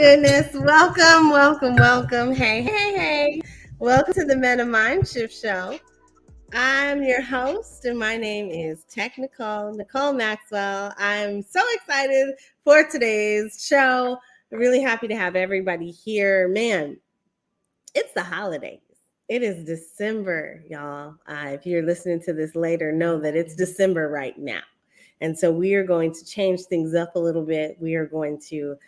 goodness. Welcome. Hey. Welcome to the Meta Mind Shift Show. I'm your host, and my name is Nicole Maxwell. I'm so excited for today's show. I'm really happy to have everybody here. Man, it's the holidays. It is December, y'all. If you're listening to this later, know that it's December right now. And so we are going to change things up a little bit. We are going to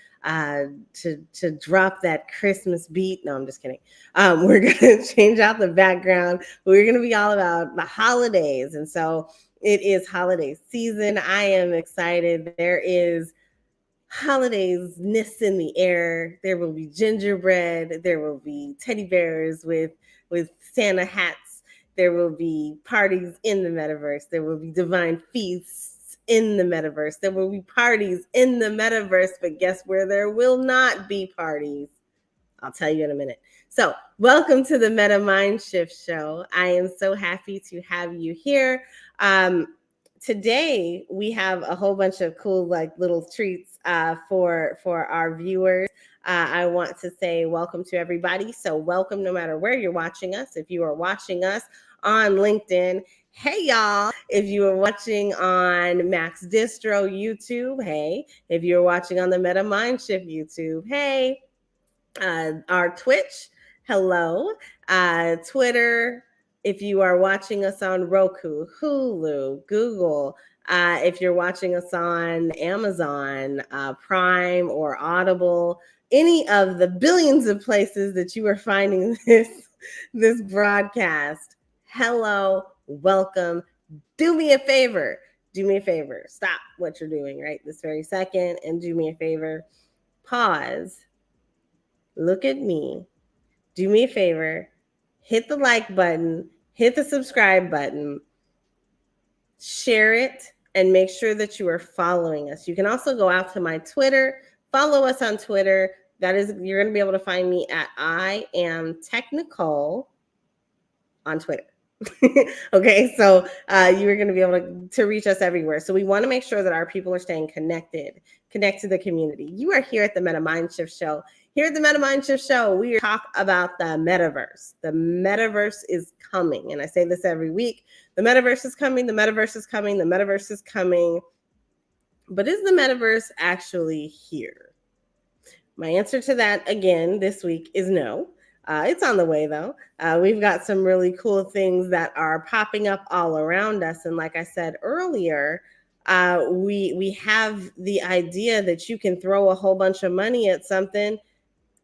drop that Christmas beat. No, I'm just kidding. We're going to change out the background. We're going to be all about the holidays. And so it is holiday season. I am excited. There is holidays-ness in the air. There will be gingerbread. There will be teddy bears with Santa hats. There will be parties in the metaverse. There will be divine feasts in the metaverse. There will be parties in the metaverse, but guess where there will not be parties? I'll tell you in a minute. So welcome to the Meta Mind Shift Show. I am so happy to have you here. Today, we have a whole bunch of cool little treats for our viewers. I want to say welcome to everybody. So welcome no matter where you're watching us. If you are watching us on LinkedIn, hey y'all. If you are watching on MaxDistro YouTube, hey. If you're watching on the Meta Mind Shift YouTube, hey. Our Twitch, hello. Twitter, if you are watching us on Roku, Hulu, Google, if you're watching us on Amazon, Prime, or Audible, any of the billions of places that you are finding this broadcast, hello, welcome. Do me a favor. Stop what you're doing right this very second and do me a favor. Pause. Look at me. Do me a favor. Hit the like button. Hit the subscribe button. Share it and make sure that you are following us. You can also go out to my Twitter. Follow us on Twitter. You're going to be able to find me at I am TechNicole on Twitter. Okay, so you are going to be able to reach us everywhere. So we want to make sure that our people are staying connected to the community. You are here at the Meta Mind Shift Show. Here at the Meta Mind Shift Show, we talk about the metaverse. The metaverse is coming. And I say this every week. The metaverse is coming. The metaverse is coming. The metaverse is coming. But is the metaverse actually here? My answer to that, again, this week is no. It's on the way, though. We've got some really cool things that are popping up all around us. And like I said earlier, we have the idea that you can throw a whole bunch of money at something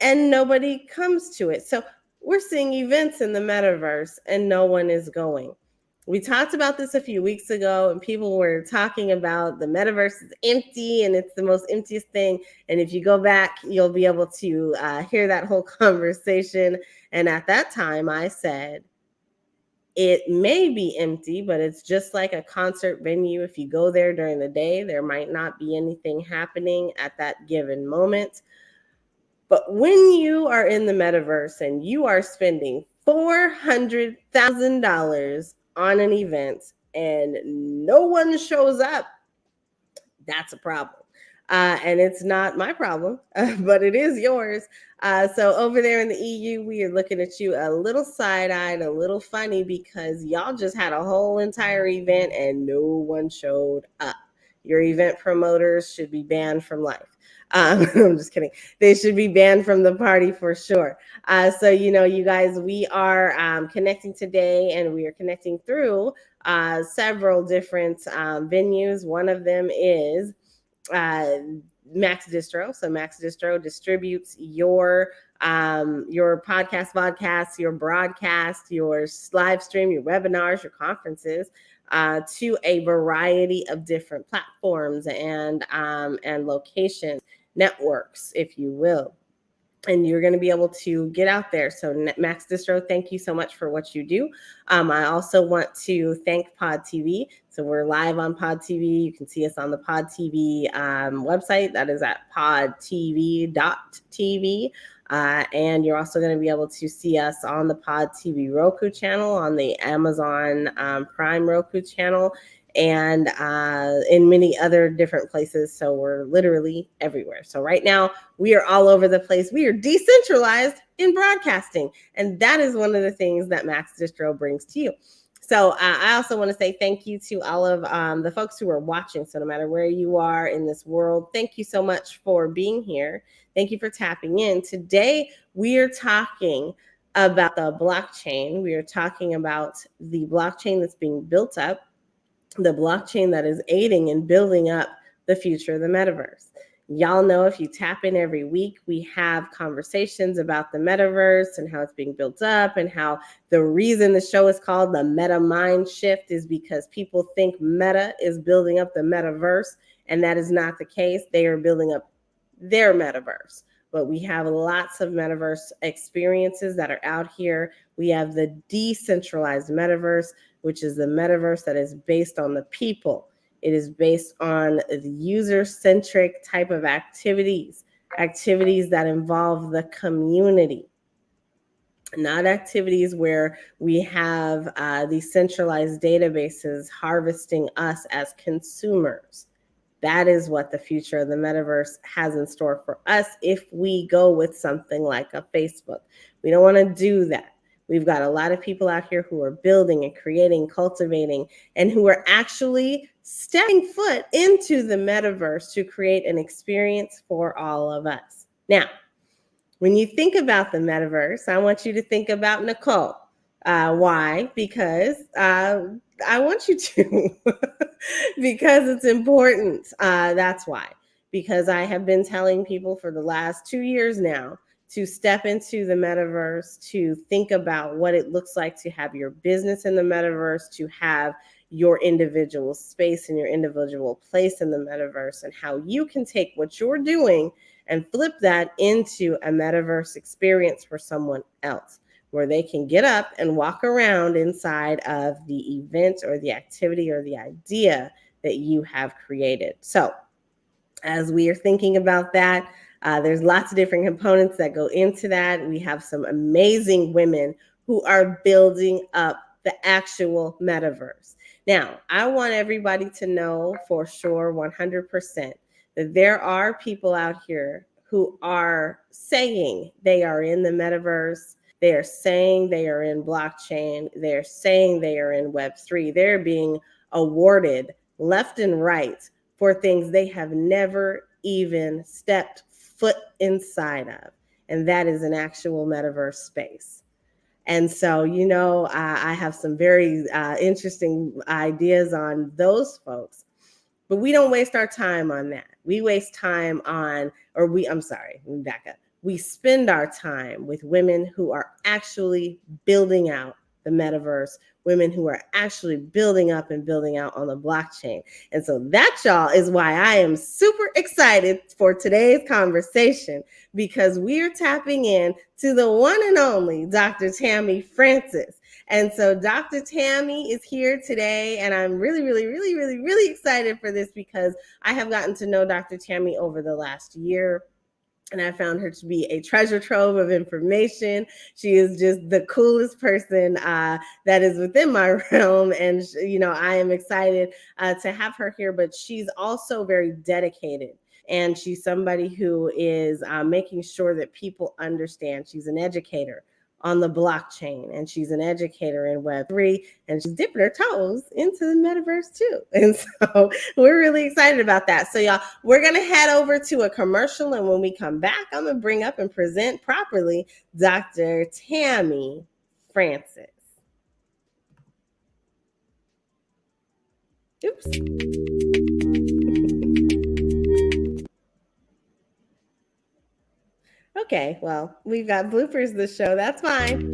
and nobody comes to it. So we're seeing events in the metaverse and no one is going. We talked about this a few weeks ago and people were talking about the metaverse is empty and it's the most emptiest thing. And if you go back, you'll be able to hear that whole conversation. And at that time, I said, it may be empty, but it's just like a concert venue. If you go there during the day, there might not be anything happening at that given moment. But when you are in the metaverse and you are spending $400,000 on an event and no one shows up, that's a problem. And it's not my problem, but it is yours. So over there in the EU, we are looking at you a little side-eyed, a little funny because y'all just had a whole entire event and no one showed up. Your event promoters should be banned from life. I'm just kidding. They should be banned from the party for sure. So, you guys, we are connecting today and we are connecting through several different venues. One of them is MaxDistro. So MaxDistro distributes your podcast, vodcasts, your broadcast, your live stream, your webinars, your conferences to a variety of different platforms and locations, networks, if you will. And you're going to be able to get out there. So MaxDistro, thank you so much for what you do. I also want to thank Pod TV. So we're live on Pod TV. You can see us on the Pod TV website. That is at podtv.tv. And you're also going to be able to see us on the Pod TV Roku channel, on the Amazon Prime Roku channel, and in many other different places. So we're literally everywhere. So right now we are all over the place. We are decentralized in broadcasting. And that is one of the things that MaxDistro brings to you. So I also want to say thank you to all of the folks who are watching. So no matter where you are in this world, thank you so much for being here. Thank you for tapping in. Today, we are talking about the blockchain. We are talking about the blockchain that's being built up, the blockchain that is aiding in building up the future of the metaverse. Y'all know if you tap in every week, we have conversations about the metaverse and how it's being built up, and how the reason the show is called the Meta Mind Shift is because people think Meta is building up the metaverse, and that is not the case. They are building up their metaverse. But we have lots of metaverse experiences that are out here. We have the decentralized metaverse, which is the metaverse that is based on the people. It is based on the user-centric type of activities that involve the community, not activities where we have these centralized databases harvesting us as consumers. That is what the future of the metaverse has in store for us if we go with something like a Facebook. We don't want to do that. We've got a lot of people out here who are building and creating, cultivating, and who are actually stepping foot into the metaverse to create an experience for all of us. Now, when you think about the metaverse, I want you to think about Nicole. Why? Because I want you to, because it's important. That's why. Because I have been telling people for the last 2 years now to step into the metaverse, to think about what it looks like to have your business in the metaverse, to have your individual space and your individual place in the metaverse, and how you can take what you're doing and flip that into a metaverse experience for someone else, where they can get up and walk around inside of the event or the activity or the idea that you have created. So as we are thinking about that, there's lots of different components that go into that. We have some amazing women who are building up the actual metaverse. Now, I want everybody to know for sure 100% that there are people out here who are saying they are in the metaverse. They are saying they are in blockchain. They're saying they are in Web3. They're being awarded left and right for things they have never even stepped foot inside of. And that is an actual metaverse space. And so, you know, I have some very interesting ideas on those folks, but we don't waste our time on that. We waste time on, let me back up. We spend our time with women who are actually building out the metaverse, women who are actually building up and building out on the blockchain. And so that, y'all, is why I am super excited for today's conversation, because we're tapping in to the one and only Dr. Tammy Francis. And so Dr. Tammy is here today, and I'm really excited for this, because I have gotten to know Dr. Tammy over the last year. And I found her to be a treasure trove of information. She is just the coolest person that is within my realm. And, you know, I am excited to have her here, but she's also very dedicated. And she's somebody who is making sure that people understand. She's an educator on the blockchain, and she's an educator in Web3, and she's dipping her toes into the metaverse too. And so we're really excited about that. So y'all, we're going to head over to a commercial, and when we come back, I'm going to bring up and present properly Dr. Tammy Francis. Oops. Okay, well, we've got bloopers this show. That's fine.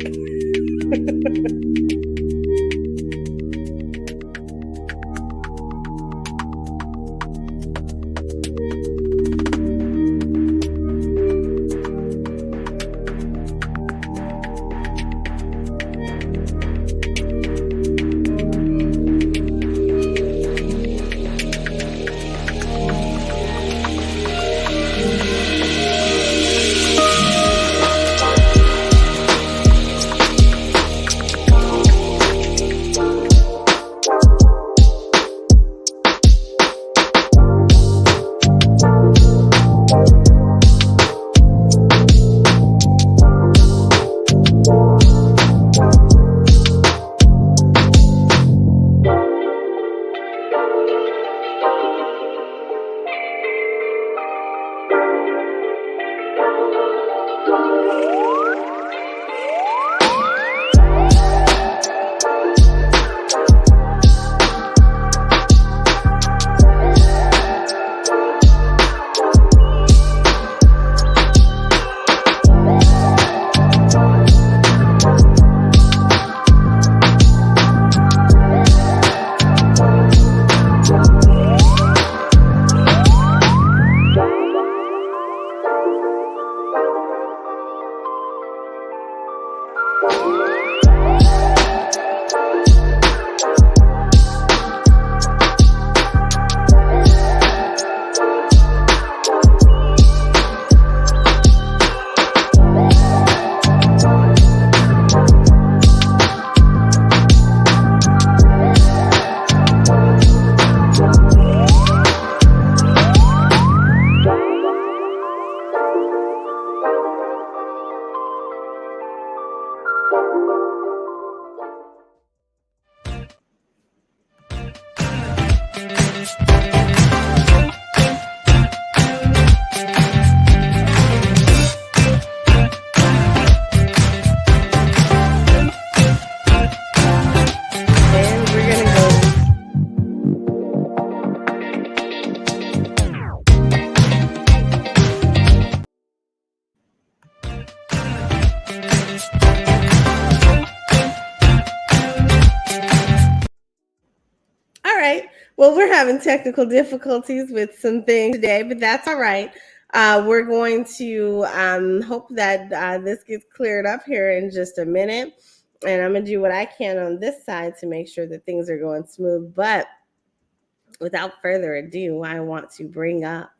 Well, we're having technical difficulties with some things today, but that's all right. We're going to hope that this gets cleared up here in just a minute. And I'm going to do what I can on this side to make sure that things are going smooth. But without further ado, I want to bring up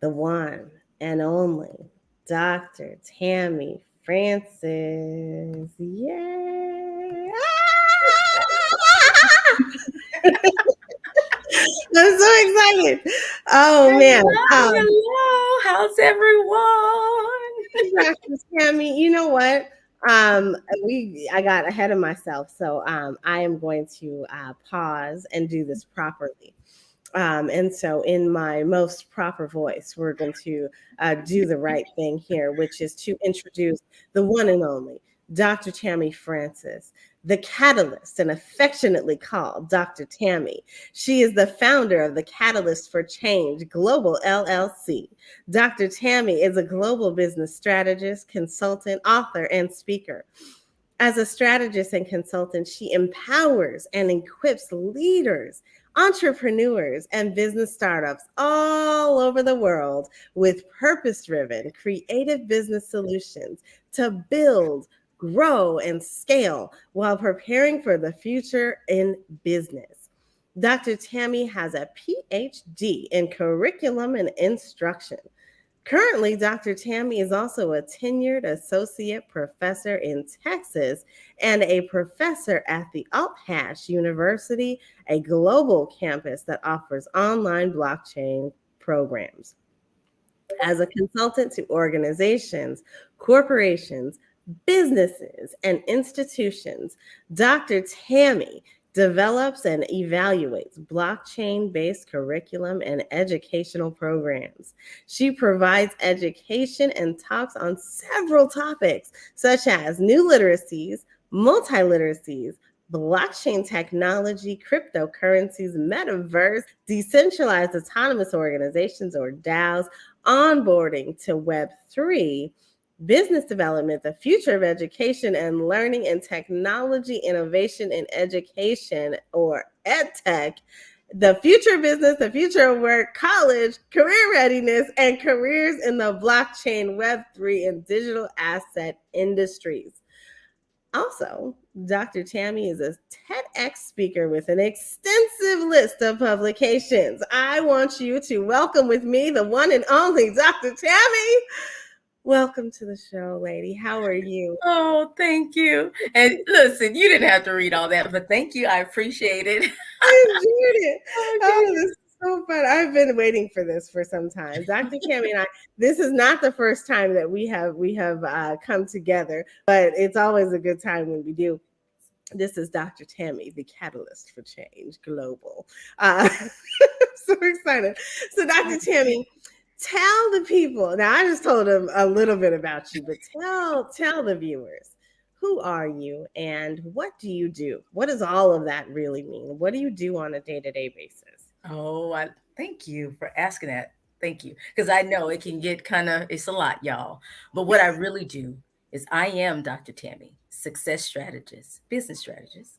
the one and only Dr. Tammy Francis. Yay! I'm so excited. Oh, man. Hello. How's everyone? Dr. Tammy, you know what? I got ahead of myself. So I am going to pause and do this properly. And so in my most proper voice, we're going to do the right thing here, which is to introduce the one and only Dr. Tammy Francis, the catalyst, and affectionately called Dr. Tammy. She is the founder of the Catalyst for Change Global LLC. Dr. Tammy is a global business strategist, consultant, author, and speaker. As a strategist and consultant, she empowers and equips leaders, entrepreneurs, and business startups all over the world with purpose-driven, creative business solutions to build, grow, and scale while preparing for the future in business. Dr. Tammy has a Ph.D. in curriculum and instruction. Currently, Dr. Tammy is also a tenured associate professor in Texas and a professor at the Althash University, a global campus that offers online blockchain programs. As a consultant to organizations, corporations, businesses, and institutions, Dr. Tammy develops and evaluates blockchain-based curriculum and educational programs. She provides education and talks on several topics, such as new literacies, multiliteracies, blockchain technology, cryptocurrencies, metaverse, decentralized autonomous organizations or DAOs, onboarding to Web3, business development, the future of education and learning, and technology innovation in education or edtech, the future of business, the future of work, college, career readiness, and careers in the blockchain, Web3, and digital asset industries. Also, Dr. Tammy is a TEDx speaker with an extensive list of publications. I want you to welcome with me the one and only Dr. Tammy. Welcome to the show, lady. How are you? Oh, thank you. And listen, you didn't have to read all that, but thank you. I appreciate it. I enjoyed it. Oh, this is so fun. I've been waiting for this for some time. Dr. Tammy and I, this is not the first time that we have come together, but it's always a good time when we do. This is Dr. Tammy, the Catalyst for Change Global. So excited. So Dr. Tammy, tell the people. Now, I just told them a little bit about you, but tell the viewers, who are you and what do you do? What does all of that really mean? What do you do on a day-to-day basis? Oh, I thank you for asking that. Thank you. Because I know it can get it's a lot, y'all. But what I really do is I am Dr. Tammy, success strategist, business strategist,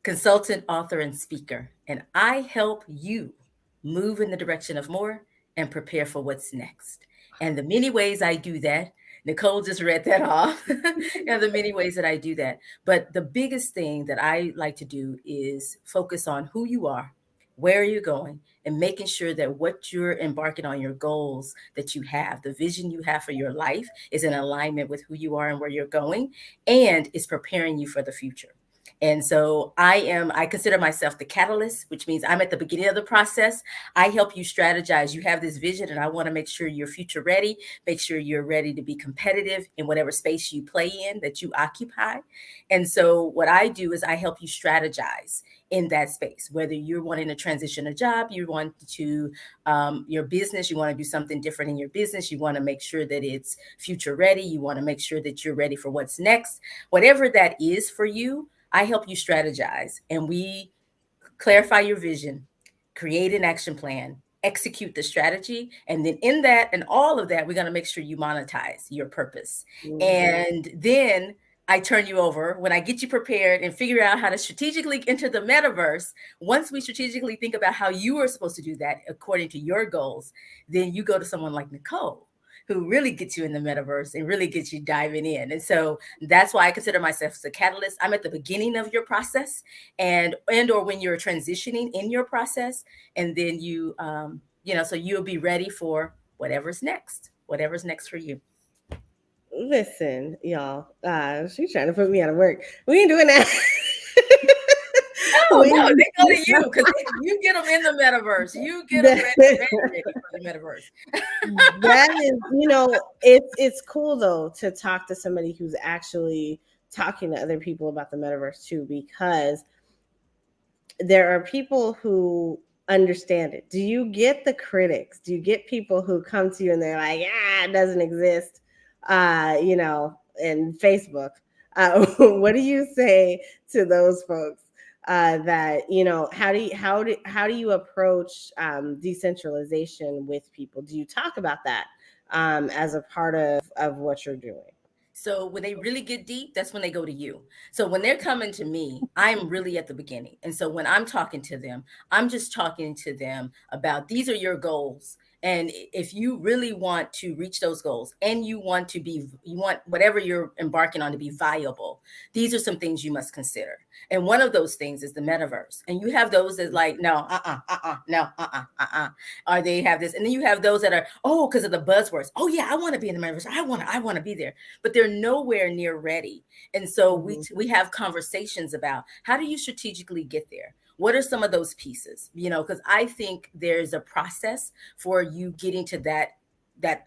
consultant, author, and speaker. And I help you move in the direction of more and prepare for what's next. And the many ways I do that, Nicole just read that off. And the many ways that I do that. But the biggest thing that I like to do is focus on who you are, where are you going, and making sure that what you're embarking on, your goals that you have, the vision you have for your life is in alignment with who you are and where you're going, and is preparing you for the future. And so I consider myself the catalyst, which means I'm at the beginning of the process. I help you strategize. You have this vision, and I want to make sure you're future ready, make sure you're ready to be competitive in whatever space you play in, that you occupy. And so what I do is I help you strategize in that space, whether you're wanting to transition a job, you want to, your business, you want to do something different in your business, you want to make sure that it's future ready, you want to make sure that you're ready for what's next, whatever that is for you. I help you strategize, and we clarify your vision, create an action plan, execute the strategy. And then in that and all of that, we're going to make sure you monetize your purpose. Mm-hmm. And then I turn you over when I get you prepared and figure out how to strategically enter the metaverse. Once we strategically think about how you are supposed to do that according to your goals, then you go to someone like Nicole, who really gets you in the metaverse and really gets you diving in. And so that's why I consider myself as a catalyst. I'm at the beginning of your process and or when you're transitioning in your process. And then so you'll be ready for whatever's next for you. Listen, y'all, she's trying to put me out of work. We ain't doing that. No, they go to you because you get them in the metaverse. You get them ready for the metaverse. That is, it's cool though to talk to somebody who's actually talking to other people about the metaverse too, because there are people who understand it. Do you get the critics? Do you get people who come to you and they're like, it doesn't exist, in Facebook? What do you say to those folks? That how do you approach decentralization with people? Do you talk about that as a part of what you're doing? So when they really get deep, that's when they go to you. So when they're coming to me, I'm really at the beginning. And so when I'm talking to them, I'm just talking to them about these are your goals. And if you really want to reach those goals and you want whatever you're embarking on to be viable, these are some things you must consider. And one of those things is the metaverse. And you have those that like, no, or they have this. And then you have those that are, because of the buzzwords. Oh yeah, I want to be in the metaverse. I want to be there, but they're nowhere near ready. And so we have conversations about how do you strategically get there? What are some of those pieces? Because I think there's a process for you getting to that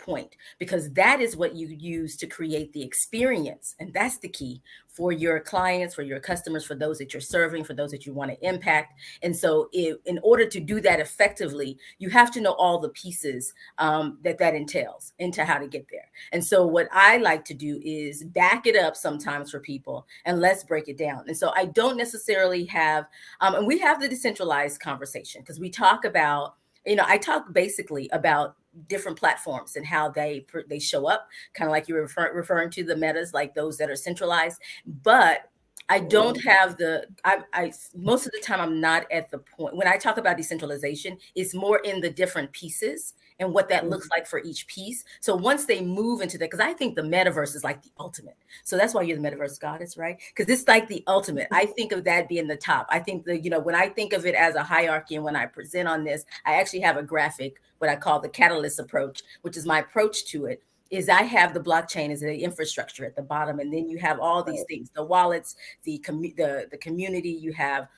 point, because that is what you use to create the experience. And that's the key for your clients, for your customers, for those that you're serving, for those that you want to impact. And so in order to do that effectively, you have to know all the pieces that entails into how to get there. And so what I like to do is back it up sometimes for people and let's break it down. And so I don't necessarily have, and we have the decentralized conversation because we talk about, I talk basically about different platforms and how they show up, kind of like you were referring to the metas, like those that are centralized. But I don't have I most of the time I'm not at the point when I talk about decentralization, it's more in the different pieces and what that looks like for each piece. So once they move into that, because I think the metaverse is like the ultimate. So that's why you're the metaverse goddess, right? Because it's like the ultimate. I think of that being the top. I think when I think of it as a hierarchy and when I present on this, I actually have a graphic, what I call the catalyst approach, which is my approach to it. Is I have the blockchain as the infrastructure at the bottom, and then you have all these things: the wallets, the community. You have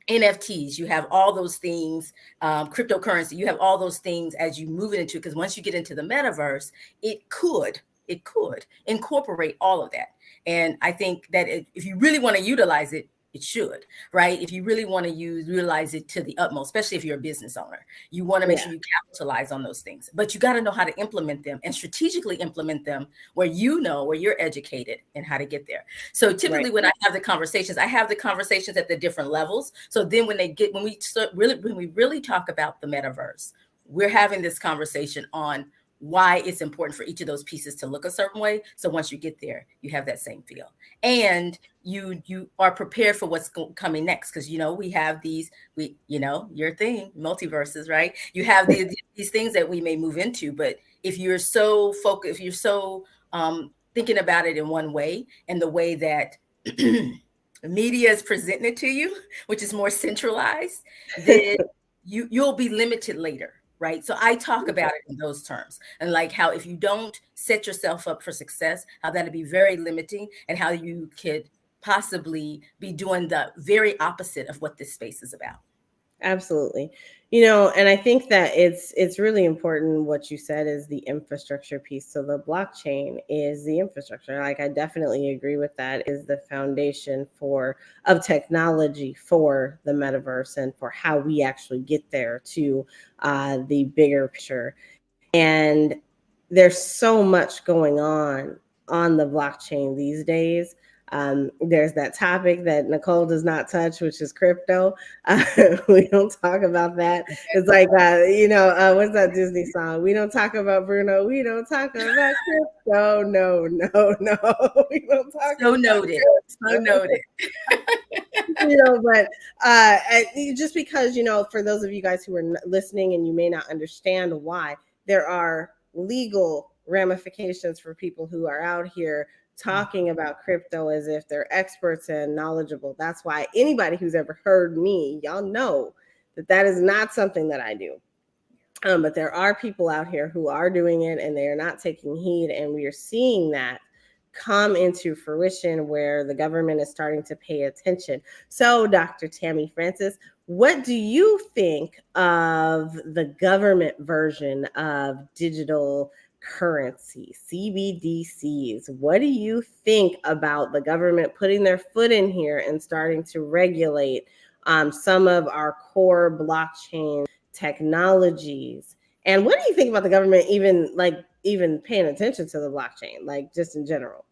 NFTs. You have all those things, cryptocurrency. You have all those things as you move it into. Because once you get into the metaverse, it could incorporate all of that. And I think that if you really want to utilize it, it should, right? If you really want to utilize it to the utmost, especially if you're a business owner, you want to make Yeah. sure you capitalize on those things. But you got to know how to implement them and strategically implement them where you know, where you're educated and how to get there. So Right. typically when I have the conversations, I have the conversations at the different levels. So then when we really talk about the metaverse, we're having this conversation on why it's important for each of those pieces to look a certain way. So once you get there, you have that same feel. And you are prepared for what's coming next, because we have your thing, multiverses, right? You have these things that we may move into, but if you're so focused, if you're so thinking about it in one way, and the way that media is presenting it to you, which is more centralized, then you'll be limited later, right? So I talk about it in those terms, and like how if you don't set yourself up for success, how that'd be very limiting, and how you could possibly be doing the very opposite of what this space is about. Absolutely. And I think that it's really important what you said is the infrastructure piece. So the blockchain is the infrastructure. Like I definitely agree with that, is the foundation of technology for the metaverse and for how we actually get there to the bigger picture. And there's so much going on the blockchain these days. There's that topic that Nicole does not touch, which is crypto. Uh, we don't talk about that. It's like, what's that Disney song? We don't talk about Bruno. We don't talk about crypto. No, no, no. We don't talk So about noted. So noted. but just because, for those of you guys who are listening and you may not understand why, there are legal ramifications for people who are out here talking about crypto as if they're experts and knowledgeable. That's why anybody who's ever heard me, y'all know that is not something that I do. But there are people out here who are doing it and they are not taking heed. And we are seeing that come into fruition where the government is starting to pay attention. So, Dr. Tammy Francis, what do you think of the government version of digital currency, CBDCs? What do you think about the government putting their foot in here and starting to regulate some of our core blockchain technologies? And what do you think about the government even paying attention to the blockchain, like just in general?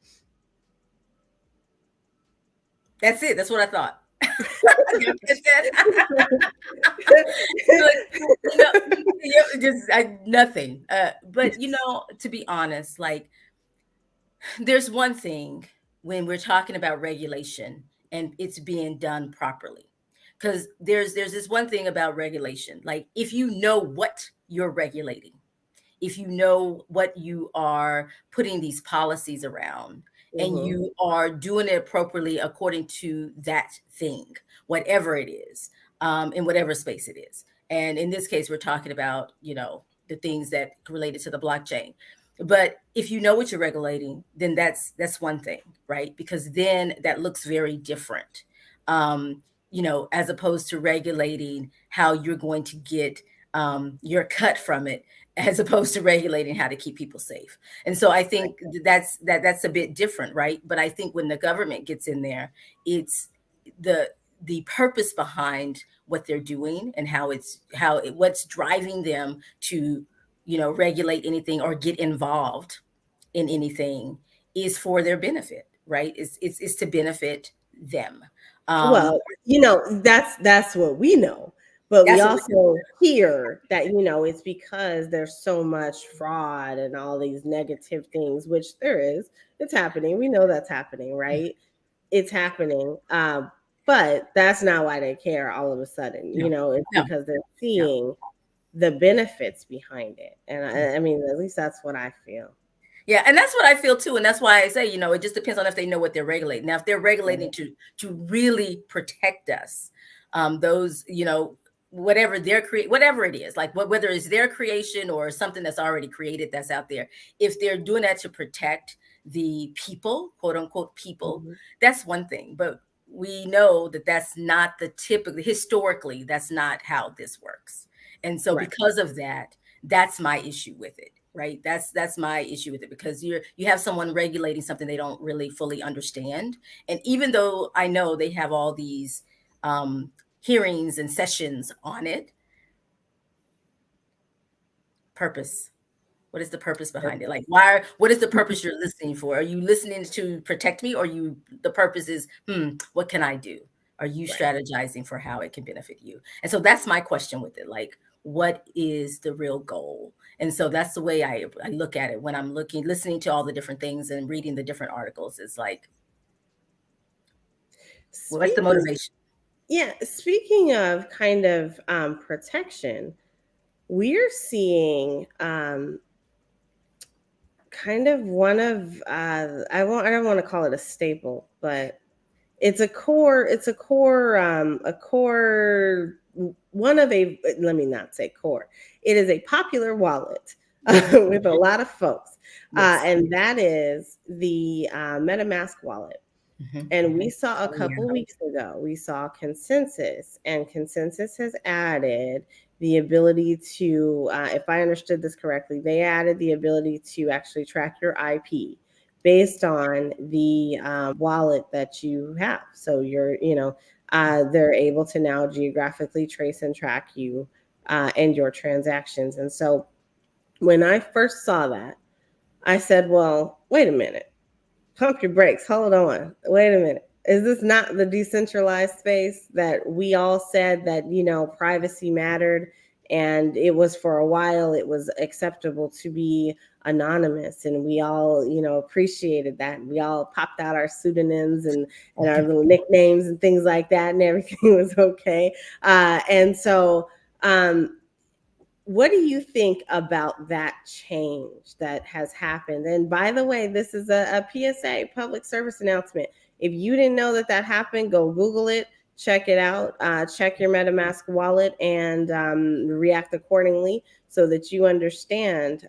That's it. That's what I thought. Nothing. But to be honest, like there's one thing when we're talking about regulation and it's being done properly. Because there's this one thing about regulation. Like if you know what you're regulating, if you know what you are putting these policies around, and Mm-hmm. you are doing it appropriately according to that thing, whatever it is, in whatever space it is. And in this case, we're talking about, the things that related to the blockchain. But if you know what you're regulating, then that's one thing, right? Because then that looks very different. As opposed to regulating how you're going to get your cut from it, as opposed to regulating how to keep people safe. And so I think that's a bit different, right? But I think when the government gets in there, it's the purpose behind what they're doing and what's driving them to regulate anything or get involved in anything is for their benefit, right? It's to benefit them. Well, that's what we know. But we That's what we also hear that, it's because there's so much fraud and all these negative things, which there is. It's happening. We know that's happening, right? It's happening. But that's not why they care all of a sudden. no, It's no, because they're no. seeing the benefits behind it. And I mean, at least that's what I feel. Yeah, and that's what I feel too, and that's why I say, it just depends on if they know what they're regulating. Now, if they're regulating to really protect us, those, whatever whatever it is, like whether it's their creation or something that's already created that's out there, if they're doing that to protect the people, quote unquote people, Mm-hmm. that's one thing. But we know that that's not historically, that's not how this works. And so Right. because of that, that's my issue with it. right? That's my issue with it, because you have someone regulating something they don't really fully understand. And even though I know they have all these hearings and sessions on it, purpose. What is the purpose behind it? Like, what is the purpose you're listening for? Are you listening to protect me, or the purpose is, what can I do? Are you Right. strategizing for how it can benefit you? And so that's my question with it. Like, what is the real goal? And so that's the way I look at it when I'm listening to all the different things and reading the different articles. It's like, what's the Speaking, motivation? yeah, speaking of kind of protection, we're seeing kind of one of I don't want to call it a staple, but a core one of a let me not say core. It is a popular wallet with a lot of folks, Yes. and that is the MetaMask wallet. Mm-hmm. And we saw a Oh, yeah. couple weeks ago, we saw Consensus, and Consensus has added the ability to, if I understood this correctly, they added the ability to actually track your IP based on the wallet that you have. So they're able to now geographically trace and track you and your transactions. And so when I first saw that, I said, well, wait a minute, pump your brakes. Hold on. Wait a minute. Is this not the decentralized space that we all said that, privacy mattered? And it was for a while, it was acceptable to be anonymous. And we all, appreciated that. And we all popped out our pseudonyms and our little nicknames and things like that. And everything was okay. And so, what do you think about that change that has happened? And by the way, this is a PSA, public service announcement. If you didn't know that happened, go Google it, check it out, check your MetaMask wallet, and react accordingly so that you understand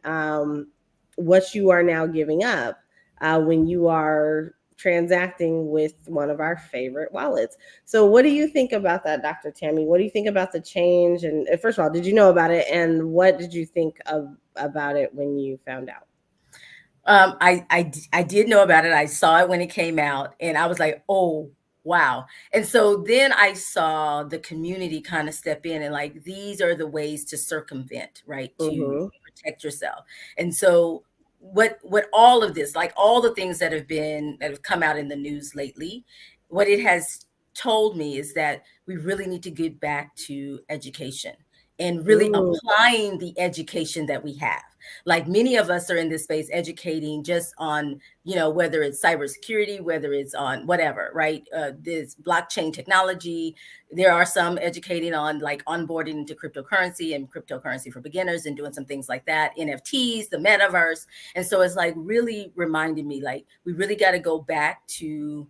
what you are now giving up when you are transacting with one of our favorite wallets. So what do you think about that, Dr. Tammy? What do you think about the change? And first of all, did you know about it? And what did you think about it when you found out? I did know about it. I saw it when it came out, and I was like, oh, wow. And so then I saw the community kind of step in and like, these are the ways to circumvent, right? To Mm-hmm. protect yourself. And so what all of this, like all the things that have come out in the news lately, what it has told me is that we really need to get back to education and really Mm, applying the education that we have. Like many of us are in this space educating just on, whether it's cybersecurity, whether it's on whatever, right? This blockchain technology. There are some educating on like onboarding into cryptocurrency and cryptocurrency for beginners and doing some things like that, NFTs, the metaverse. And so it's like really reminding me, like, we really got to go back to,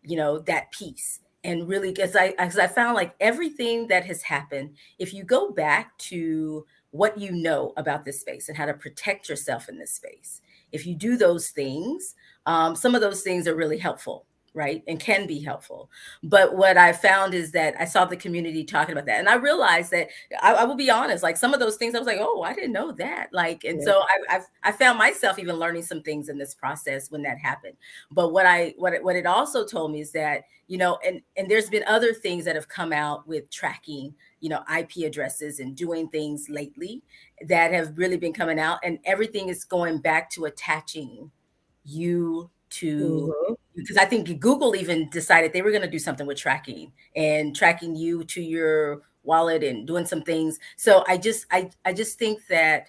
that piece. And really, because I found like everything that has happened, if you go back to what you know about this space and how to protect yourself in this space, if you do those things, some of those things are really helpful, right? And can be helpful. But what I found is that I saw the community talking about that. And I realized that I will be honest, like some of those things, I was like, oh, I didn't know that. Like, and yeah. so I found myself even learning some things in this process when that happened. But what it also told me is that, and there's been other things that have come out with tracking, IP addresses and doing things lately that have really been coming out. And everything is going back to attaching you to, Mm-hmm. because I think Google even decided they were going to do something with tracking and tracking you to your wallet and doing some things. So I just think that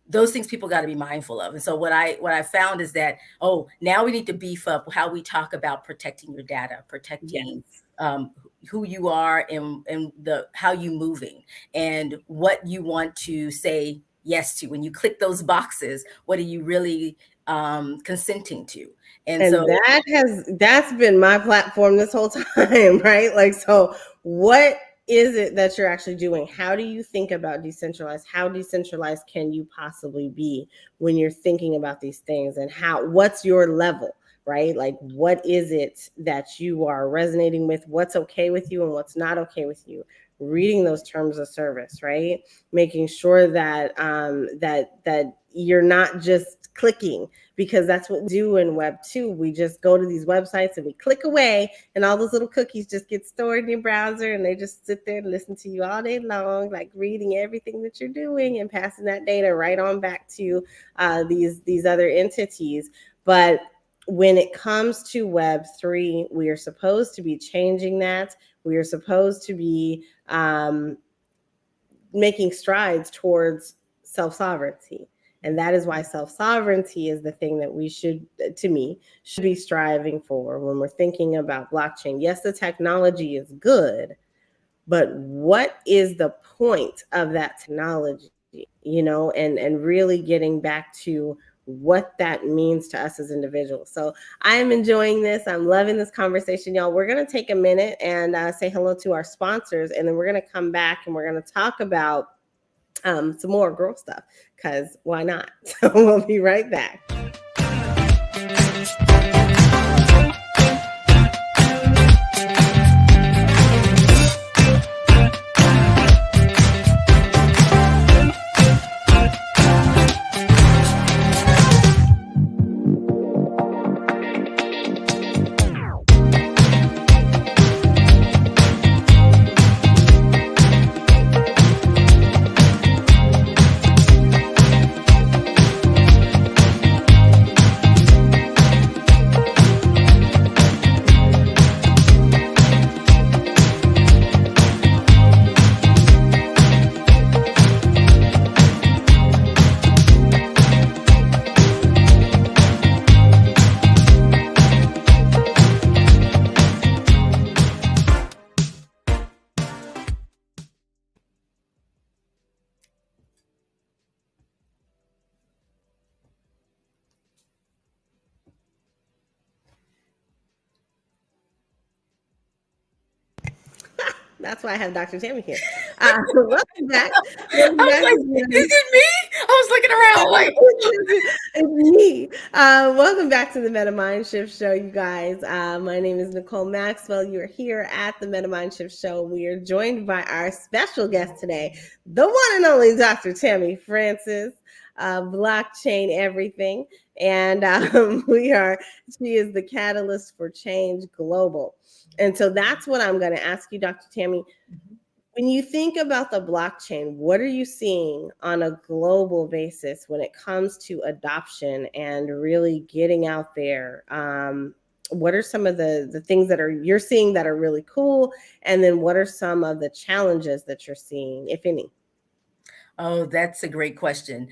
those things people got to be mindful of. And so what I found is that, oh, now we need to beef up how we talk about protecting your data, protecting Yes. who you are and the how you moving and what you want to say yes to. When you click those boxes, what are you really consenting to? And And so that's been my platform this whole time, right? Like, so what is it that you're actually doing? How do you think about decentralized? How decentralized can you possibly be when you're thinking about these things? And what's your level, right? Like, what is it that you are resonating with? What's okay with you and what's not okay with you? reading those terms of service, right? Making sure that that you're not just clicking, because that's what we do in Web 2. We just go to these websites and we click away, and all those little cookies just get stored in your browser, and they just sit there and listen to you all day long, like reading everything that you're doing and passing that data right on back to these other entities. But when it comes to Web3, we are supposed to be changing that. We are supposed to be making strides towards self-sovereignty. And that is why self-sovereignty is the thing that we should, to me, should be striving for when we're thinking about blockchain. Yes, the technology is good, but what is the point of that technology? And really getting back to what that means to us as individuals. So I'm enjoying this. I'm loving this conversation, y'all. We're going to take a minute and say hello to our sponsors, and then we're going to come back and we're going to talk about some more girl stuff, because why not? So we'll be right back. That's why I have Dr. Tammy here. Welcome back. I was like, is it me? I was looking around like, it's me. Welcome back to the Meta Mind Shift Show, you guys. My name is Nicole Maxwell. You are here at the Meta Mind Shift Show. We are joined by our special guest today, the one and only Dr. Tammy Francis, blockchain everything. And she is the catalyst for change global. And so that's what I'm going to ask you, Dr. Tammy. When you think about the blockchain, what are you seeing on a global basis when it comes to adoption and really getting out there? What are some of the things that you're seeing that are really cool? And then what are some of the challenges that you're seeing, if any? Oh, that's a great question.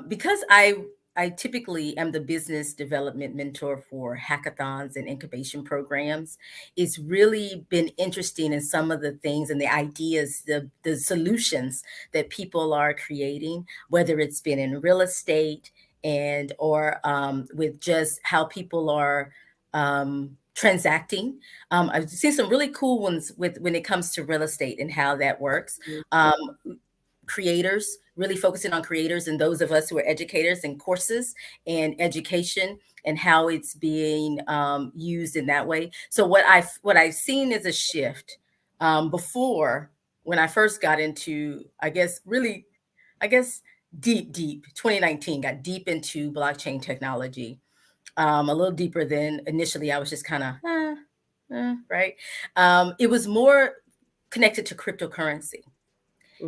Because I typically am the business development mentor for hackathons and incubation programs. It's really been interesting in some of the things and the ideas, the solutions that people are creating, whether it's been in real estate and or with just how people are transacting. I've seen some really cool ones with when it comes to real estate and how that works. Creators, really focusing on creators and those of us who are educators and courses and education and how it's being used in that way. So what I've seen is a shift. Before, when I first got into, I guess deep 2019, got deep into blockchain technology, a little deeper than initially. I was just kind of right. It was more connected to cryptocurrency.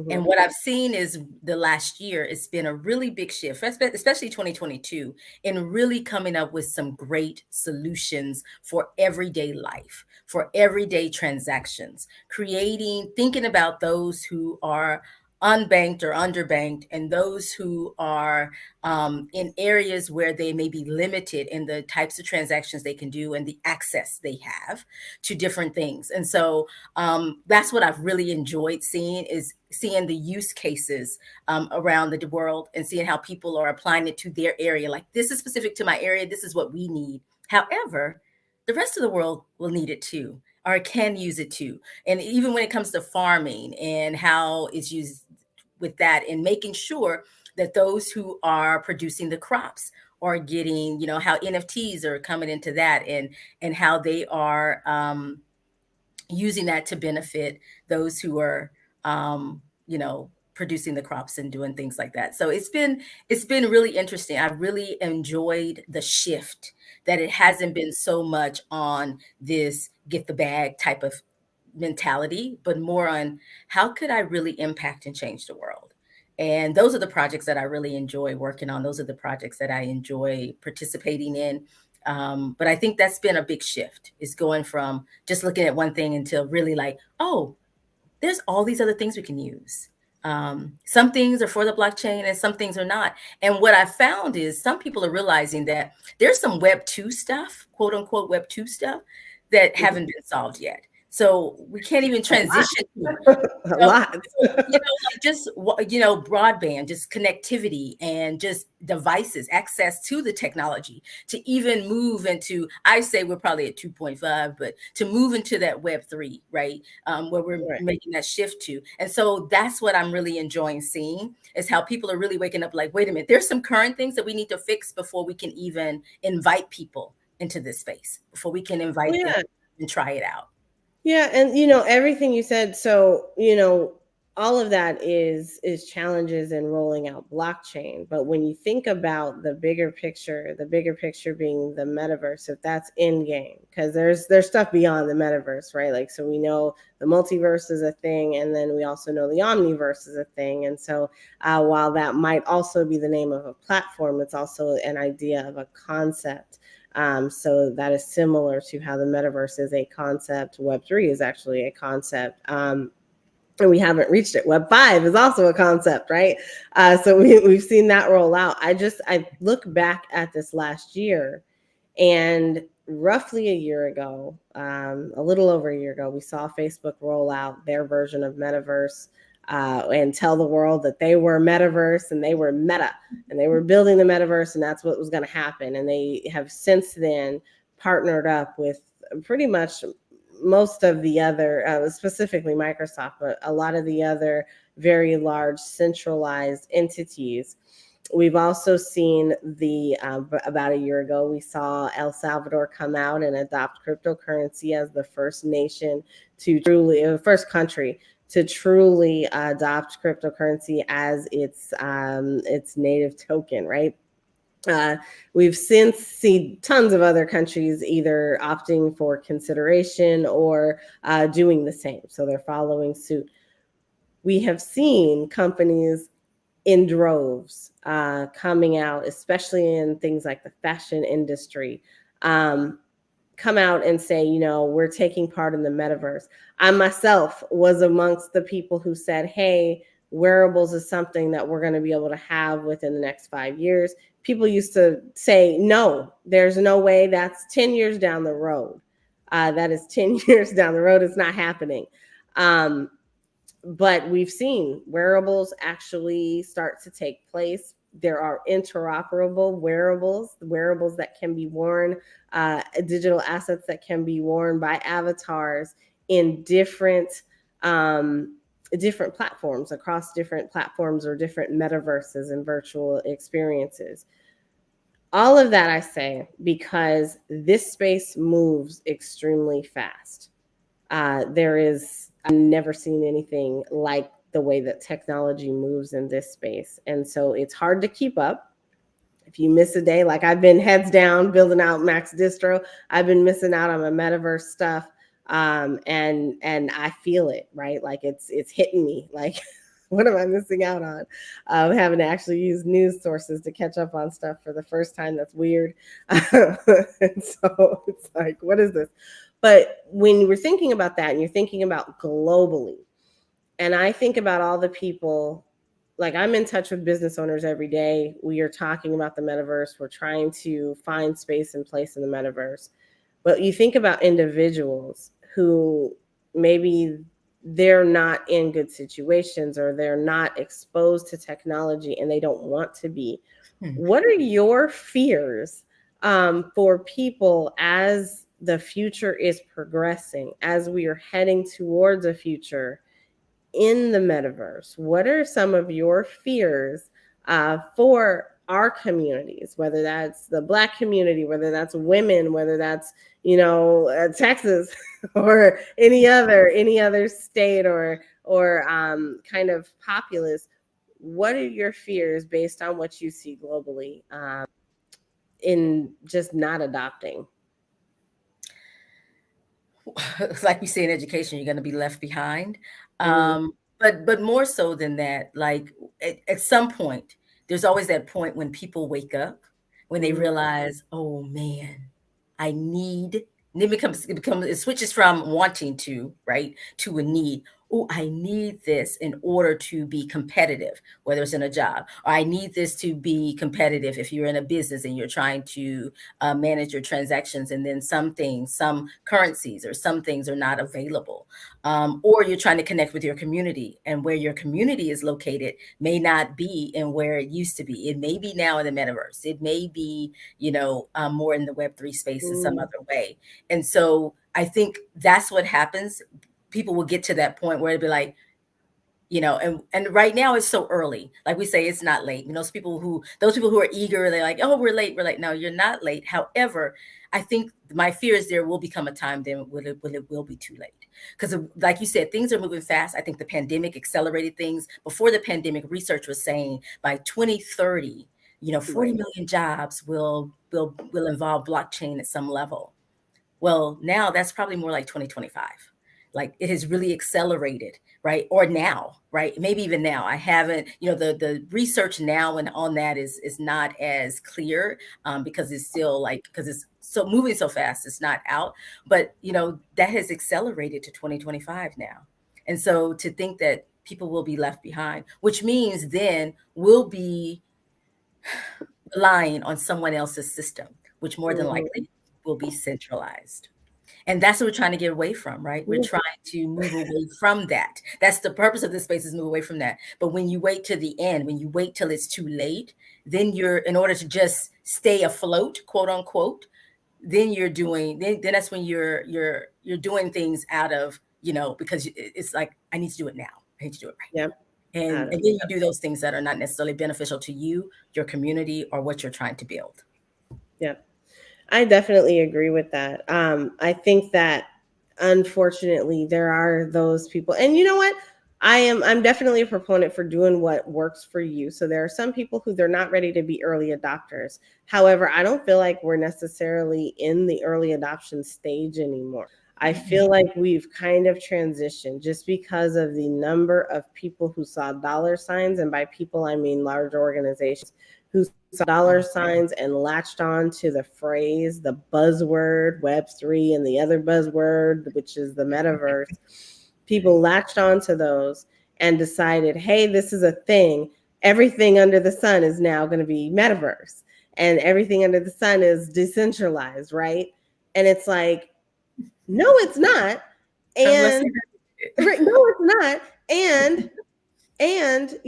And what I've seen is the last year, it's been a really big shift, especially 2022, in really coming up with some great solutions for everyday life, for everyday transactions, thinking about those who are unbanked or underbanked, and those who are in areas where they may be limited in the types of transactions they can do and the access they have to different things. And so that's what I've really enjoyed seeing the use cases around the world and seeing how people are applying it to their area. Like, this is specific to my area. This is what we need. However, the rest of the world will need it too, or can use it too. And even when it comes to farming and how it's used with that, and making sure that those who are producing the crops are getting, how NFTs are coming into that, and how they are using that to benefit those who are, you know, producing the crops and doing things like that. So it's been really interesting. I really enjoyed the shift, that it hasn't been so much on this get the bag type of mentality, but more on how could I really impact and change the world. And those are the projects that I really enjoy working on. Those are the projects that I enjoy participating in. But I think that's been a big shift, is going from just looking at one thing until really like, oh, there's all these other things we can use. Some things are for the blockchain and some things are not. And what I found is some people are realizing that there's some Web 2 stuff, quote unquote Web 2 stuff, that haven't been solved yet. So we can't even transition to A lot. like just broadband, just connectivity, and just devices, access to the technology to even move into. I say we're probably at 2.5, but to move into that Web 3, right, where we're Right. making that shift to. And so that's what I'm really enjoying seeing, is how people are really waking up. Like, wait a minute, there's some current things that we need to fix before we can even invite people into this space, before we can invite them Yeah. and try it out. Yeah, and everything you said. So, all of that is challenges in rolling out blockchain. But when you think about the bigger picture being the metaverse, if that's in game, because there's stuff beyond the metaverse, right? Like, so we know the multiverse is a thing, and then we also know the omniverse is a thing. And so, while that might also be the name of a platform, it's also an idea of a concept. So that is similar to how the metaverse is a concept. Web3 is actually a concept. And we haven't reached it. Web 5 is also a concept, right? So we've seen that roll out. I look back at this last year, and roughly a year ago, a little over a year ago, we saw Facebook roll out their version of metaverse, and tell the world that they were metaverse and they were meta, and they were building the metaverse, and that's what was going to happen. And they have since then partnered up with pretty much most of the other, specifically Microsoft, but a lot of the other very large centralized entities. We've also seen about a year ago, we saw El Salvador come out and adopt cryptocurrency as the first nation to truly, first country to truly adopt cryptocurrency as its native token, right? We've since seen tons of other countries either opting for consideration or doing the same. So they're following suit. We have seen companies in droves coming out, especially in things like the fashion industry, come out and say, we're taking part in the metaverse. I myself was amongst the people who said, hey, wearables is something that we're going to be able to have within the next 5 years. People used to say, no, there's no way. That's 10 years down the road. That is 10 years down the road. It's not happening. But we've seen wearables actually start to take place. There are interoperable wearables that can be worn, digital assets that can be worn by avatars in different platforms, across different platforms or different metaverses and virtual experiences. All of that I say because this space moves extremely fast. I've never seen anything like the way that technology moves in this space. And so it's hard to keep up. If you miss a day, like I've been heads down building out MaxDistro, I've been missing out on my metaverse stuff. And I feel it, right? Like it's hitting me. Like, what am I missing out on? Having to actually use news sources to catch up on stuff for the first time. That's weird. And so it's like, what is this? But when we're thinking about that and you're thinking about globally, and I think about all the people, like I'm in touch with business owners every day. We are talking about the metaverse. We're trying to find space and place in the metaverse. But you think about individuals who maybe they're not in good situations or they're not exposed to technology and they don't want to be. What are your fears for people as the future is progressing, as we are heading towards a future in the metaverse? What are some of your fears for our communities, whether that's the Black community, whether that's women, whether that's, Texas or any other state or kind of populace. What are your fears based on what you see globally in just not adopting? Like we say in education, you're going to be left behind. Mm, But more so than that, like at some point, there's always that point when people wake up, when they mm, realize, oh man, I need. And it switches from wanting to, right, to a need. Oh, I need this in order to be competitive, whether it's in a job, or I need this to be competitive if you're in a business and you're trying to manage your transactions, and then some currencies or some things are not available, or you're trying to connect with your community, and where your community is located may not be in where it used to be. It may be now in the metaverse. It may be, more in the Web3 space in some mm, other way. And so I think that's what happens. People will get to that point where it'll be like, and right now it's so early. Like we say, it's not late. Those people who are eager, they're like, oh, we're late. We're like, no, you're not late. However, I think my fear is there will become a time then when it will be too late. Because like you said, things are moving fast. I think the pandemic accelerated things. Before the pandemic, research was saying by 2030, 40 right. million jobs will involve blockchain at some level. Well, now that's probably more like 2025. Like it has really accelerated, right? Or now, right? Maybe even now. I haven't, the research now and on that is not as clear, because it's still because it's so moving so fast, it's not out. But that has accelerated to 2025 now. And so to think that people will be left behind, which means then we'll be relying on someone else's system, which more than Mhm. likely will be centralized. And that's what we're trying to get away from, right? We're trying to move away from that. That's the purpose of this space, is move away from that. But when you wait to the end, when you wait till it's too late, then in order to just stay afloat, quote unquote, then that's when you're doing things out of, because it's like, I need to do it now. I need to do it right Yeah. now. And then you do those things that are not necessarily beneficial to you, your community, or what you're trying to build. Yeah. I definitely agree with that. I think that unfortunately there are those people, and you know what? I'm definitely a proponent for doing what works for you. So there are some people who they're not ready to be early adopters. However, I don't feel like we're necessarily in the early adoption stage anymore. I feel like we've kind of transitioned just because of the number of people who saw dollar signs, and by people I mean large organizations who saw dollar signs and latched on to the phrase, the buzzword Web3 and the other buzzword, which is the metaverse. People latched on to those and decided, hey, this is a thing. Everything under the sun is now going to be metaverse, and everything under the sun is decentralized, right? And it's like, no, it's not. Unless And right, no, it's not. And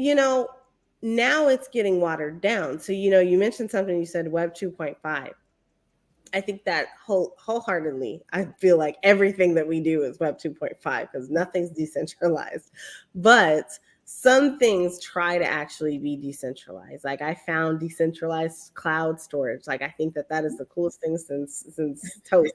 now it's getting watered down. So you mentioned something, you said Web 2.5. I think that wholeheartedly, I feel like everything that we do is Web 2.5 because nothing's decentralized. But some things try to actually be decentralized. Like I found decentralized cloud storage. Like I think that is the coolest thing since toast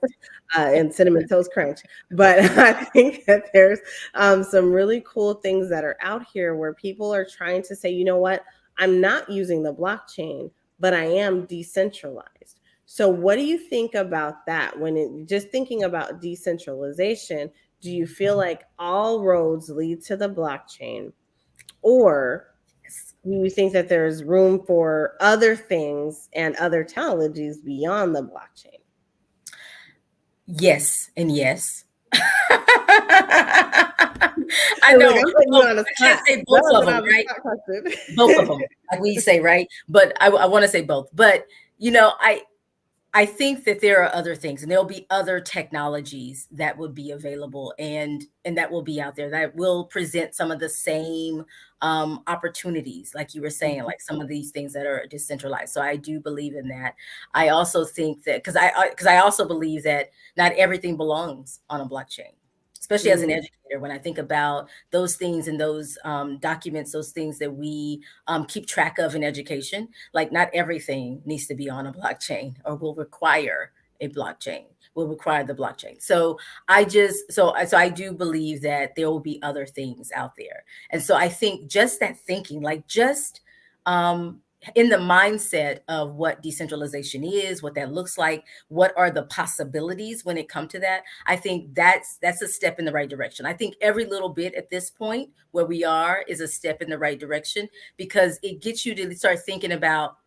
and cinnamon toast crunch. But I think that there's some really cool things that are out here where people are trying to say, you know what, I'm not using the blockchain, but I am decentralized. So, what do you think about that? Just thinking about decentralization, do you feel like all roads lead to the blockchain, or do you think that there's room for other things and other technologies beyond the blockchain? yes and yes. I And know. look, I'm putting you Well, on the I spot. can't say That both was of an them, on the right? spot Both of question. them, like we say, right? But I want to say both. But I think that there are other things, and there'll be other technologies that would be available, and that will be out there that will present some of the same opportunities, like you were saying, like some of these things that are decentralized. So I do believe in that. I also think that because I also believe that not everything belongs on a blockchain, especially as an educator, when I think about those things and those documents, those things that we keep track of in education, like not everything needs to be on a blockchain or will require a blockchain, will require the blockchain. So I do believe that there will be other things out there. And so I think just that thinking, like just in the mindset of what decentralization is, what that looks like, what are the possibilities when it comes to that, I think that's a step in the right direction. I think every little bit at this point where we are is a step in the right direction, because it gets you to start thinking about,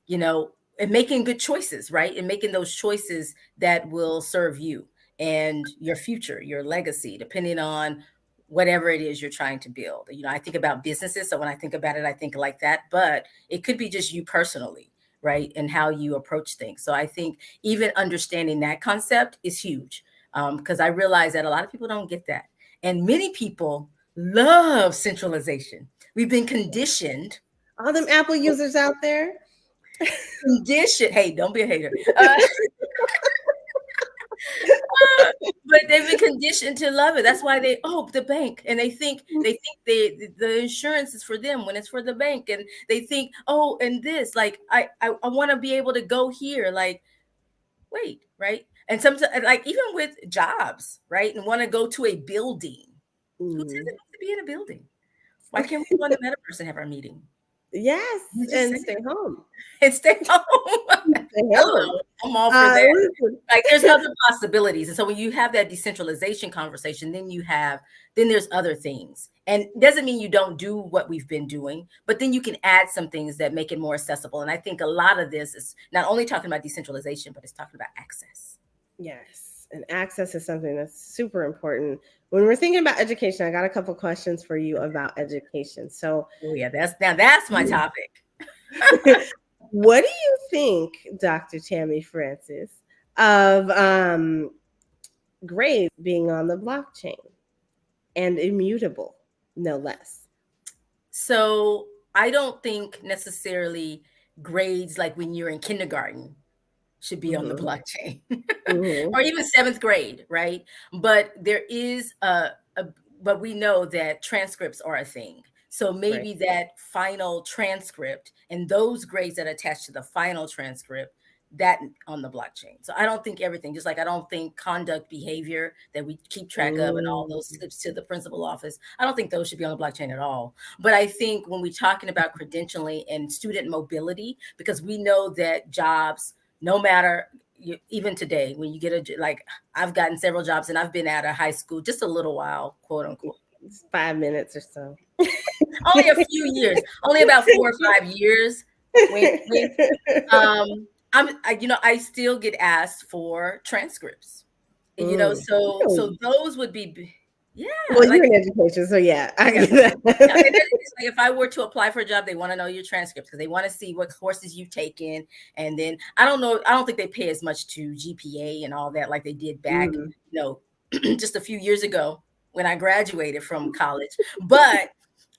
and making good choices, right? And making those choices that will serve you and your future, your legacy, depending on whatever it is you're trying to build. I think about businesses. So when I think about it, I think like that, but it could be just you personally, right? And how you approach things. So I think even understanding that concept is huge, because I realize that a lot of people don't get that. And many people love centralization. We've been conditioned. All them Apple users out there. Conditioned. Hey, don't be a hater. But they've been conditioned to love it. That's why the bank, and they think the insurance is for them when it's for the bank, and they think, and this, like I want to be able to go here, like wait, right? And sometimes, like even with jobs, right, and want to go to a building. Who says it needs to be in a building? Why can't we go on the metaverse and have our meeting? Yes, and stay home. And stay home. Hello, I'm all for that. Like there's other possibilities. And so when you have that decentralization conversation, then there's other things. And it doesn't mean you don't do what we've been doing, but then you can add some things that make it more accessible. And I think a lot of this is not only talking about decentralization, but it's talking about access. Yes. And access is something that's super important. When we're thinking about education, I got a couple questions for you about education. So, that's my topic. What do you think, Dr. Tammy Francis, of grades being on the blockchain and immutable, no less? So I don't think necessarily grades like when you're in kindergarten should be on the blockchain or even 7th grade, right? But there is but we know that transcripts are a thing. So maybe that final transcript and those grades that attach to the final transcript, that on the blockchain. So I don't think everything, just like I don't think conduct behavior that we keep track of and all those slips to the principal office, I don't think those should be on the blockchain at all. But I think when we're talking about credentialing and student mobility, because we know that jobs, no matter, even today, when you get like I've gotten several jobs and I've been out of high school just a little while, quote unquote. 5 minutes or so. Only a few years, only about 4 or 5 years. I still get asked for transcripts, so those would be, Well, you're in education, so I get that. Like if I were to apply for a job, they want to know your transcripts because they want to see what courses you've taken, and then I don't think they pay as much to GPA and all that like they did back, just a few years ago when I graduated from college, but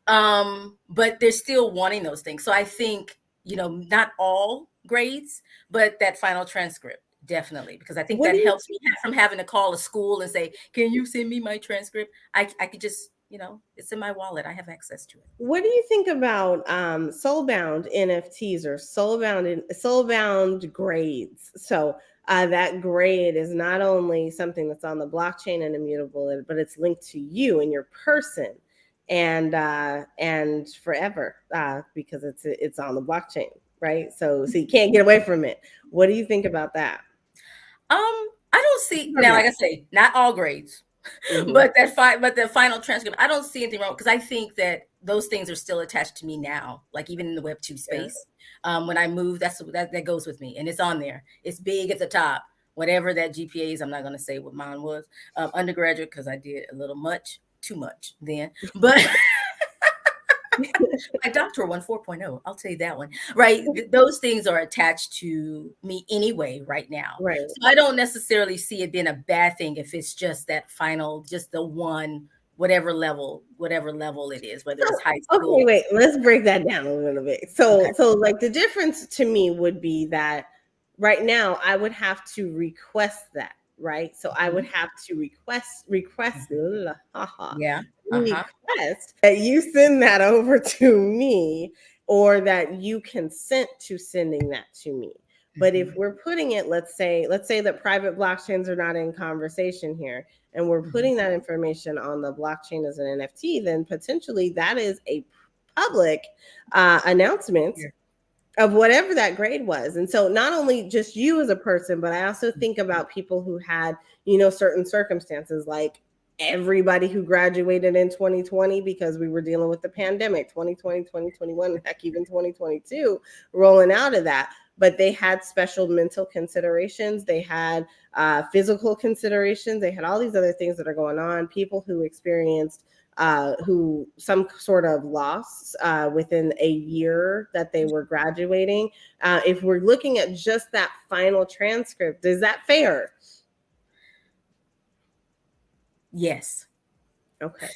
they're still wanting those things. So I think, not all grades, but that final transcript, definitely, because I think that helps me from having to call a school and say, can you send me my transcript? I could just, it's in my wallet. I have access to it. What do you think about soul-bound NFTs or soul-bound grades? So that grade is not only something that's on the blockchain and immutable, but it's linked to you and your person and forever because it's on the blockchain, right? So you can't get away from it. What do you think about that? I don't see now, like I say, not all grades, but the final transcript, I don't see anything wrong because I think that those things are still attached to me now, like even in the Web 2 space. When I move, that goes with me and it's on there. It's big at the top, whatever that GPA is. I'm not going to say what mine was undergraduate because I did a little too much then, but my doctoral one 4.0, I'll tell you that one, right? Those things are attached to me anyway right now, right? So I don't necessarily see it being a bad thing if it's just that final, just the one, whatever level it is, whether it's high school. Okay, wait, let's break that down a little bit. So like the difference to me would be that right now I would have to request that, right? So I would have to request Yeah. request that you send that over to me, or that you consent to sending that to me. But if we're putting it, let's say that private blockchains are not in conversation here, and we're putting that information on the blockchain as an NFT, then potentially that is a public announcement of whatever that grade was. And so not only just you as a person, but I also think about people who had, certain circumstances, like everybody who graduated in 2020 because we were dealing with the pandemic, 2020, 2021, heck, even 2022, rolling out of that. But they had special mental considerations. They had physical considerations. They had all these other things that are going on. People who experienced who some sort of loss within a year that they were graduating. If we're looking at just that final transcript, is that fair? Yes. Okay.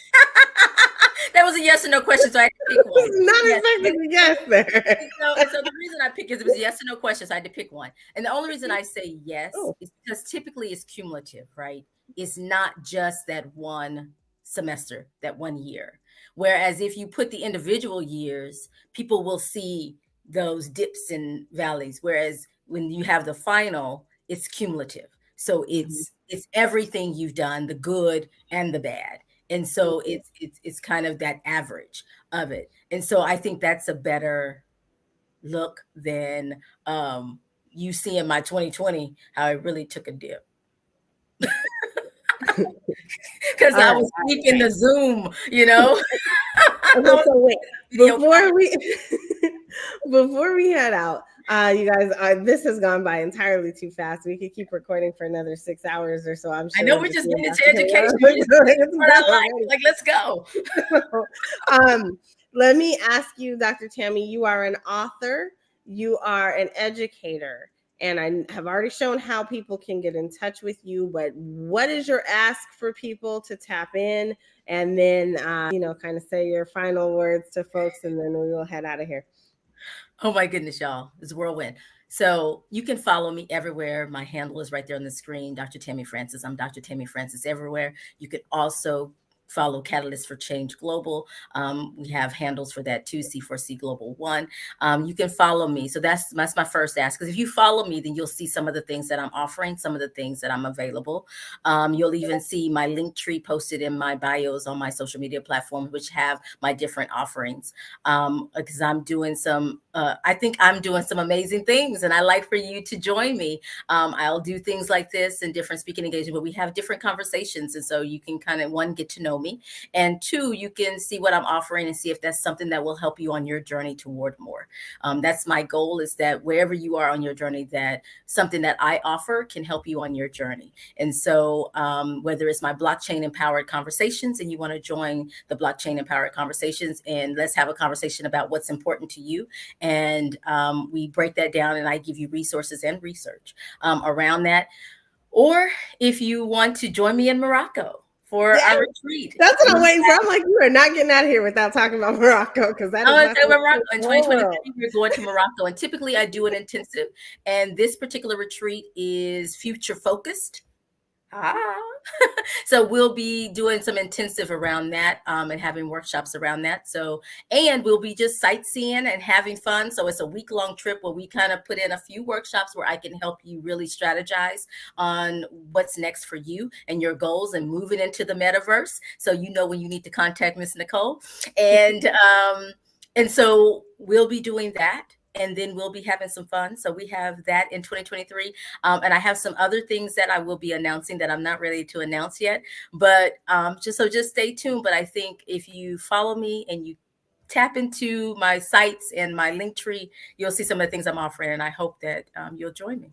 That was a yes or no question, so I had to pick one. Not expecting a yes there. So the reason I picked it was yes or no question, so I had to pick one. And the only reason I say yes is because typically it's cumulative, right? It's not just that one semester, that 1 year. Whereas if you put the individual years, people will see those dips and valleys. Whereas when you have the final, it's cumulative. So it's everything you've done, the good and the bad. And so it's kind of that average of it. And so I think that's a better look than you see in my 2020, how I really took a dip. Because I was keeping the Zoom, Okay, so wait, before we head out, you guys, this has gone by entirely too fast. We could keep recording for another 6 hours or so. I'm sure. I know we're just getting into education. Like, let's go. Let me ask you, Dr. Tammy, you are an author, you are an educator, and I have already shown how people can get in touch with you, but what is your ask for people to tap in? And then, kind of say your final words to folks, and then we will head out of here. Oh my goodness, y'all. It's a whirlwind. So you can follow me everywhere. My handle is right there on the screen, Dr. Tammy Francis. I'm Dr. Tammy Francis everywhere. You could also follow Catalyst for Change Global. We have handles for that too, C4C Global 1. You can follow me. So that's my first ask, because if you follow me, then you'll see some of the things that I'm offering, some of the things that I'm available. You'll even see my link tree posted in my bios on my social media platforms, which have my different offerings. Because I'm doing I think I'm doing some amazing things, and I like for you to join me. I'll do things like this and different speaking engagements where we have different conversations. And so you can kind of, one, get to know me, and two, you can see what I'm offering and see if that's something that will help you on your journey toward more. That's my goal, is that wherever you are on your journey, that something that I offer can help you on your journey. And so whether it's my blockchain empowered conversations and you want to join the blockchain empowered conversations, and let's have a conversation about what's important to you. And we break that down, and I give you resources and research around that. Or if you want to join me in Morocco for our retreat. That's what I'm waiting for. I'm like, you are not getting out of here without talking about Morocco, because that is Morocco. In 2023, we're going to Morocco, and typically I do an intensive, and this particular retreat is future focused. So we'll be doing some intensive around that, and having workshops around that. So, and we'll be just sightseeing and having fun. So it's a week-long trip where we kind of put in a few workshops where I can help you really strategize on what's next for you and your goals, and moving into the metaverse. So you know when you need to contact Miss Nicole. And so we'll be doing that. And then we'll be having some fun. So we have that in 2023. And I have some other things that I will be announcing that I'm not ready to announce yet. But just stay tuned. But I think if you follow me and you tap into my sites and my link tree, you'll see some of the things I'm offering. And I hope that you'll join me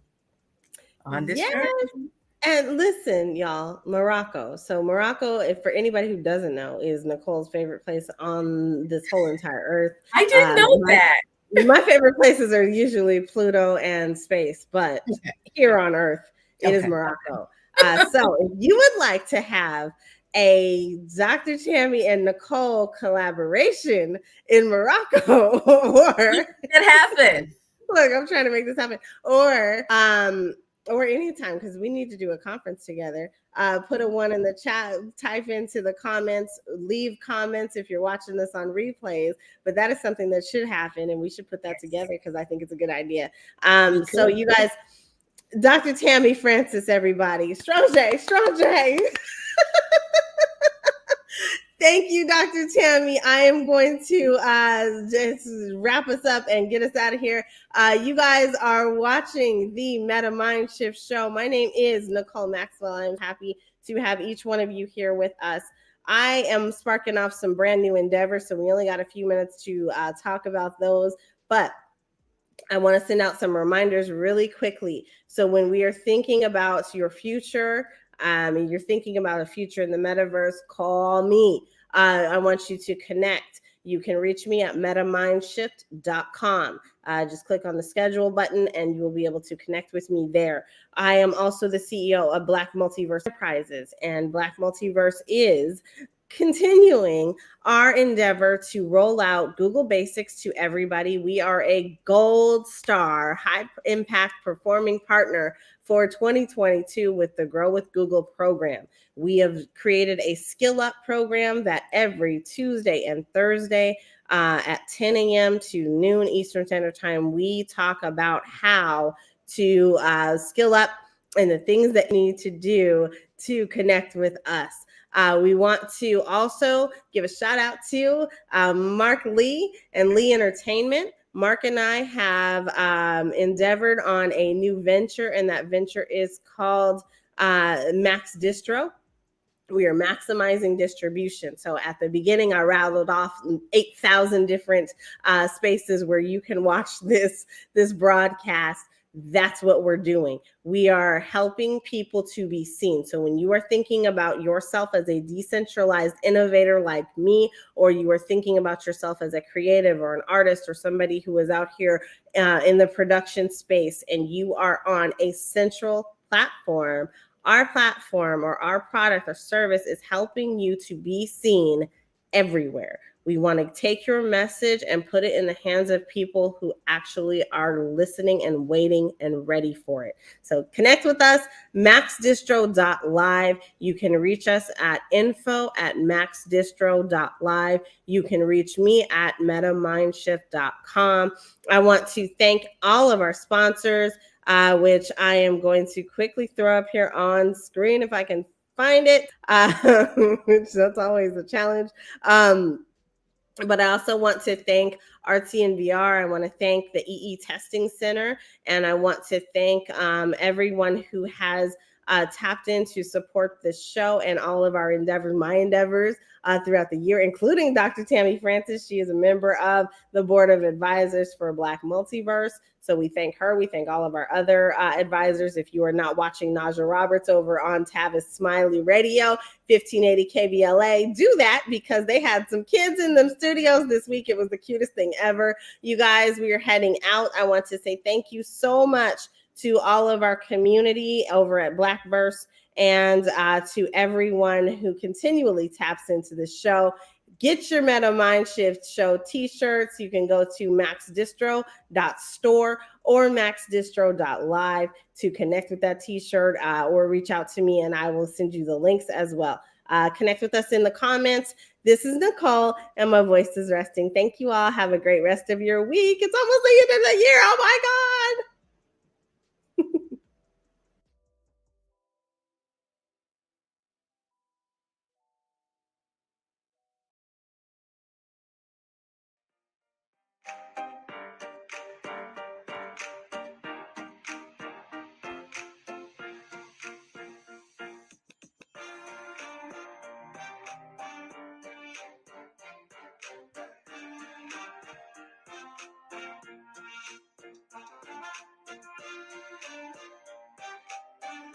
on this journey. And listen, y'all, Morocco. So Morocco, if for anybody who doesn't know, is Nicole's favorite place on this whole entire earth. I didn't know that. My favorite places are usually Pluto and space, but here on Earth, it is Morocco. So if you would like to have a Dr. Tammy and Nicole collaboration in Morocco, or that happen. Look, I'm trying to make this happen. Or or anytime, because we need to do a conference together. Put a 1 in the chat, type into the comments, leave comments if you're watching this on replays. But that is something that should happen, and we should put that together because I think it's a good idea. So you guys, Dr. Tammy Francis, everybody. Strong J, strong J. Thank you, Dr. Tammy. I am going to just wrap us up and get us out of here. You guys are watching the Meta Mind Shift Show. My name is Nicole Maxwell. I'm happy to have each one of you here with us. I am sparking off some brand new endeavors, so we only got a few minutes to talk about those. But I want to send out some reminders really quickly. So when we are thinking about your future, and you're thinking about a future in the metaverse, call me. I want you to connect. You can reach me at metamindshift.com. Just click on the schedule button and you will be able to connect with me there. I am also the CEO of Black Multiverse Enterprises, and Black Multiverse is continuing our endeavor to roll out Google Basics to everybody. We are a gold star, high impact performing partner for 2022 with the Grow with Google program. We have created a Skill Up program that every Tuesday and Thursday at 10 a.m. to noon Eastern Standard Time, we talk about how to skill up and the things that you need to do to connect with us. We want to also give a shout out to Mark Lee and Lee Entertainment. Mark and I have endeavored on a new venture, and that venture is called MaxDistro. We are maximizing distribution. So at the beginning, I rattled off 8,000 different spaces where you can watch this broadcast. That's what we're doing. We are helping people to be seen. So when you are thinking about yourself as a decentralized innovator like me, or you are thinking about yourself as a creative or an artist or somebody who is out here in the production space, and you are on a central platform, our platform or our product or service is helping you to be seen everywhere. We want to take your message and put it in the hands of people who actually are listening and waiting and ready for it. So connect with us, maxdistro.live. You can reach us at info@maxdistro.live. You can reach me at metamindshift.com. I want to thank all of our sponsors, which I am going to quickly throw up here on screen if I can find it, which that's always a challenge. But I also want to thank Artsy and VR. I want to thank the EE Testing Center, and I want to thank everyone who has tapped in to support this show and all of our endeavors, my endeavors throughout the year, including Dr. Tammy Francis. She is a member of the Board of Advisors for Black Multiverse. So we thank her. We thank all of our other advisors. If you are not watching Naja Roberts over on Tavis Smiley Radio, 1580 KBLA, do that because they had some kids in them studios this week. It was the cutest thing ever. You guys, we are heading out. I want to say thank you so much to all of our community over at Blackverse and to everyone who continually taps into the show. Get your Meta Mind Shift Show t-shirts. You can go to maxdistro.store or maxdistro.live to connect with that t-shirt or reach out to me and I will send you the links as well. Connect with us in the comments. This is Nicole and my voice is resting. Thank you all. Have a great rest of your week. It's almost the end of the year. Oh my God.